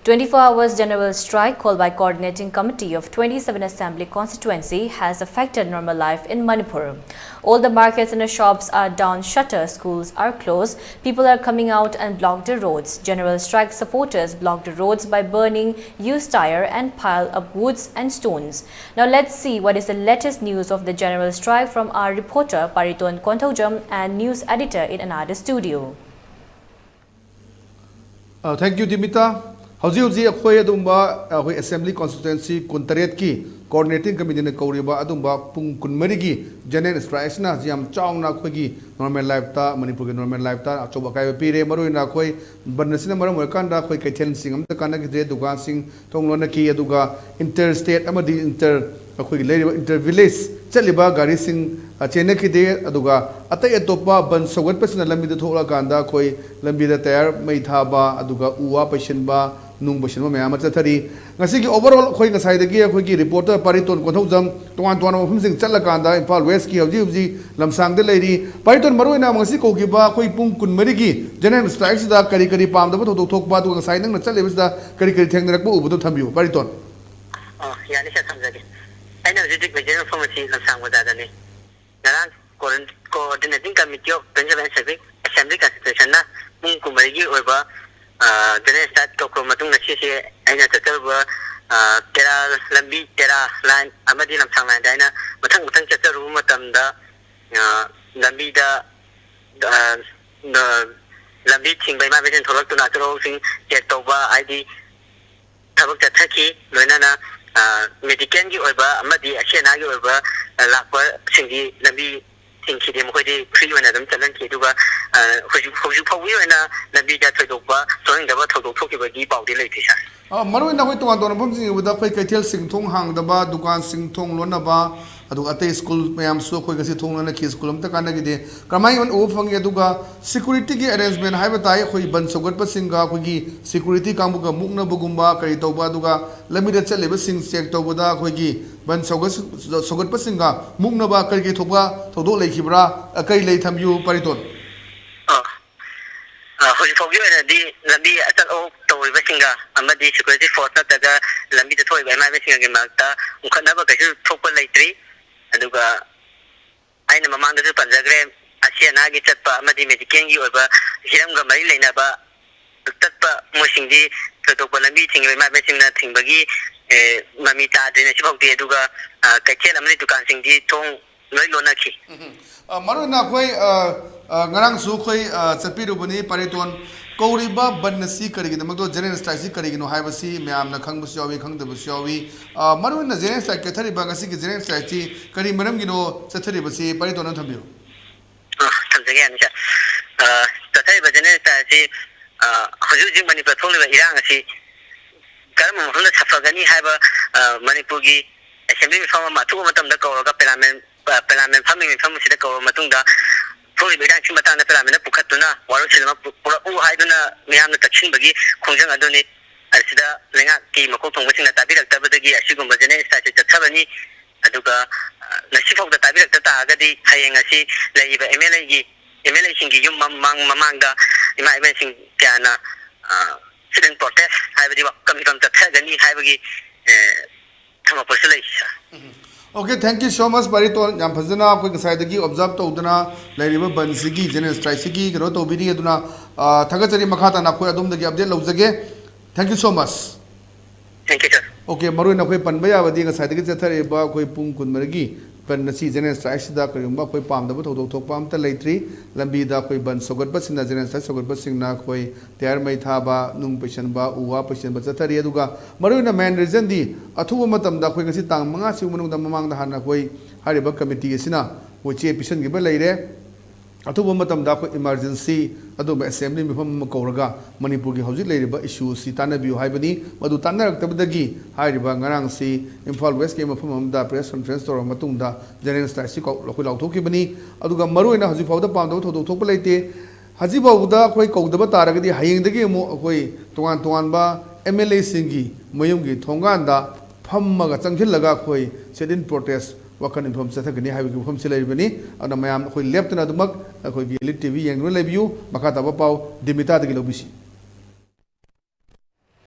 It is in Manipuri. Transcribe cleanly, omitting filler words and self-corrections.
24 hours general strike called by Coordinating Committee of 27 Assembly constituency has affected normal life in Manipur. All the markets and the shops are down shutters, schools are closed, people are coming out and block the roads. General strike supporters block the roads by burning used tire and pile up woods and stones. Now let's see what is the latest news of the general strike from our reporter Pariton Kontaujam and news editor in another studio. Thank you, Dimita. Hauji akhoi adumba akhoi assembly constituency kuntaret ki coordinating committee na kauriba adumba pung kunmari ki general strike na jam chawng na khoi ki normal life ta Manipur ki normal life ta achoba kai pire maroi na khoi banasina maram kan da khoi kaithel singam ta kana ki de dugan sing thonglo na ki aduga interstate amadi inter akhoi le inter village chaliba gari sing chene ki de aduga atai atopa ban sogat pasina lambi da thola kanda khoi lambi da tayar mai thaba aduga uwa pashin ba nung bashin ma mayam chathari ngasi ki overall khoi ngasai da gi khoi ki reporter Pariton Kontaujam tuan mafum sing chala kanda Imphal West ki hauji lamsang de leiri Pariton maroi na ngasi ko gi ba khoi pung kun mari gi general strike da kari pam da tho thok ba tu ngasai nang na chale bis da kari theng rak bu bu thambiu Pariton yani sa thamjage aina hauji ki general pharmacy lamsang wa da ne naran coordinating committee of 27 assembly constitution na pung kun mari gi oiba general start ko matung na si aina tatarwa tera lambi tera line amadi lamsang line daina matang chataru matamda lambi da lambi thingbai ma besen tholak tuna tro sing check toba id thabak chathaki loinana medical gi oiba amadi ashena gi oiba lakwa singi lambi thingki de mokoi de free wana dam chalan ki duga hoju phawi wana lambi ja thoidokba soing da ba thodok thoki ba gi baudi leiti sa maroi na khoi tuan phom sing bu da khoi kaithel sing thong hang da ba dukan sing thong lona ba adu ate school mayam so khoi gasi thong lona ki school am ta kana gi de kamai on o phangi aduga security gi arrangement hai ba tai khoi ban sogat pa sing ga khoi gi security kambu ga mukna bugumba kari toba aduga lami da chale ba sing check toba da khoi gi ban sogat pa sing ga mukna ba kari ki thokba thodo lekhibra akai lei thamyu Pariton hoji phawi wana di lambi atal o toy ba singa amadi security force ta ga lambi da thoi ba ma ba singa gi makta ukhana ba kaisi thokpa leitri aduga aina mamang da panjagre asiana gi chatpa amadi medical gi oba hiram ga mai leina ba tatpa mosingdi thokpa lambi thingbe ma ba singna thingbagi mami ta de na sibokti aduga kaithel amani dukan singdi thong loi lona ki maroi na khoi ngarang su khoi chapiru bani Pariton kauriba banasi kari gi namdo general strike si kari gi no haiba si mayam na khang bu yawi khang da bu yawi maroi na general strike ke thari ba ngasi gi general strike si kari maram gi no chathari ba si Pariton na thambiu thamjage ani cha chathari ba general strike si hoju Manipur tholi ba irang asi karam mo hunda chafagani haiba Manipur gi assembly form ma tu matam da ko ga parliament family family sida ko matungda tholi bidang chi matang na parliament pukhatuna waro chilma pura u haiduna miyam na taksin bagi khongjang adoni asida lenga ki makok thongba singna tabirak tabadagi asigumba jene state chathabani aduga nasifok da tabirak ta agadi hayeng asi leiba MLA singi yum mamangda ima event sing kana student protest haibadi kam tathagani haibagi thama persilai Okay, thank you so much, Pariton. Yam phajana koi ngasai dagi observe tawduna lairiba bansigi general strike sigi gro to bidi aduna thagachari makhata na khoi adum dagi update lawjage. Thank you so much. Thank you, sir. Okay, maroi na khoi panba ya badi ngasai dagi chathare ba khoi pung kun margi pan nasi general strike sida kariumba khoi pam da ba thodok thok pam ta leitri lambi da khoi ban sogat ba sina general strike sogat ba singna khoi tayar mai tha ba nung patient ba uwa patient ba chathari aduga maroi na main reason di athuba matam da khoi ngasi tang manga si munung da mamang da hana khoi hariba committee sina wo che patient gi ba leire athuba matam da khoi emergency adu ba assembly mi pham koraga Manipur gi hauji leiriba issue si tanabiu haibani madu tanarak tabdagi hariba ngarang si Imphal West ke mafam amda press conference tor matung da general strike si ko khoi lauthoki bani aduga maroi na hauji phawda pam da thodok thok leite haji bawda khoi kaudaba taragadi hayeng dagi mo khoi tuan ba MLA singi mayum gi thongan da phammaga changhillaga khoi sedin protest wakan inform chathagani haibi gi phom silai bani ana mayam khoi leptna dumak khoi gi ELITETV yang no lebiu makata ba pau dimita dagi lobisi